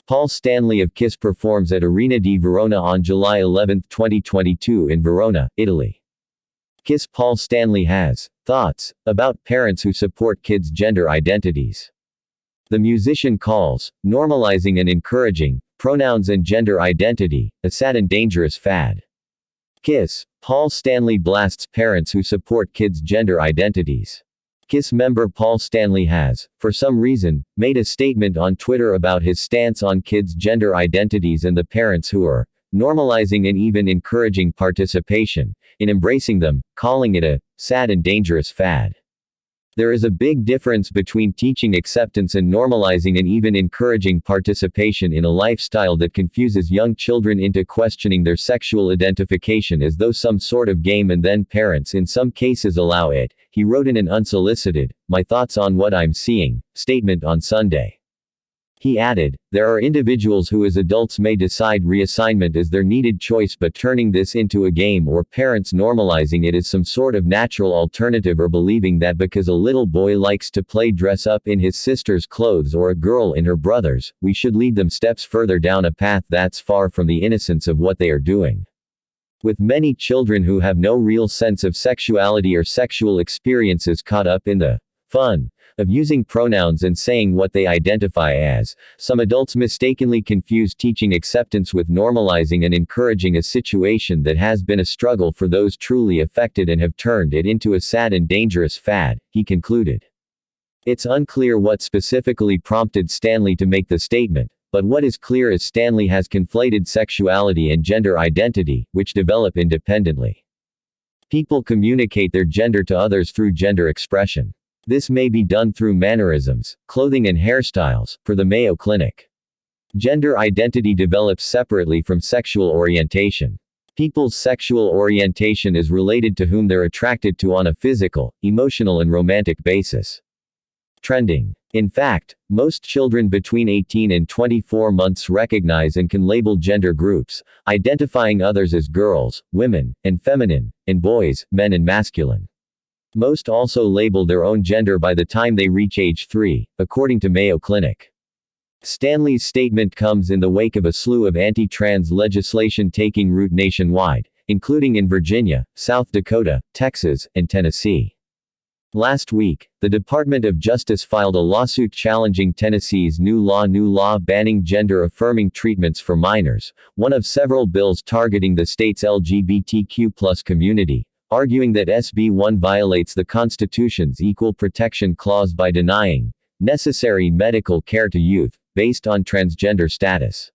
Paul Stanley of KISS performs at Arena di Verona on July 11, 2022 in Verona, Italy. KISS Paul Stanley has thoughts about parents who support kids' gender identities. The musician calls normalizing and encouraging pronouns and gender identity a sad and dangerous fad. KISS Paul Stanley blasts parents who support kids' gender identities. KISS member Paul Stanley has, for some reason, made a statement on Twitter about his stance on kids' gender identities and the parents who are normalizing and even encouraging participation in embracing them, calling it a sad and dangerous fad. There is a big difference between teaching acceptance and normalizing and even encouraging participation in a lifestyle that confuses young children into questioning their sexual identification as though some sort of game, and then parents in some cases allow it, he wrote in an unsolicited, "My thoughts on what I'm seeing" statement on Sunday. He added, "There are individuals who as adults may decide reassignment is their needed choice, but turning this into a game or parents normalizing it as some sort of natural alternative, or believing that because a little boy likes to play dress up in his sister's clothes or a girl in her brother's, we should lead them steps further down a path that's far from the innocence of what they are doing." With many children who have no real sense of sexuality or sexual experiences caught up in the fun of using pronouns and saying what they identify as, some adults mistakenly confuse teaching acceptance with normalizing and encouraging a situation that has been a struggle for those truly affected and have turned it into a sad and dangerous fad, he concluded. It's unclear what specifically prompted Stanley to make the statement, but what is clear is Stanley has conflated sexuality and gender identity, which develop independently. People communicate their gender to others through gender expression. This may be done through mannerisms, clothing and hairstyles, per the Mayo Clinic. Gender identity develops separately from sexual orientation. People's sexual orientation is related to whom they're attracted to on a physical, emotional and romantic basis. Trending. In fact, most children between 18 and 24 months recognize and can label gender groups, identifying others as girls, women, and feminine, and boys, men and masculine. Most also label their own gender by the time they reach age 3, according to Mayo Clinic. Stanley's statement comes in the wake of a slew of anti-trans legislation taking root nationwide, including in Virginia, South Dakota, Texas, and Tennessee. Last week, the Department of Justice filed a lawsuit challenging Tennessee's new law banning gender-affirming treatments for minors, one of several bills targeting the state's LGBTQ+ community, arguing that SB 1 violates the Constitution's Equal Protection Clause by denying necessary medical care to youth based on transgender status.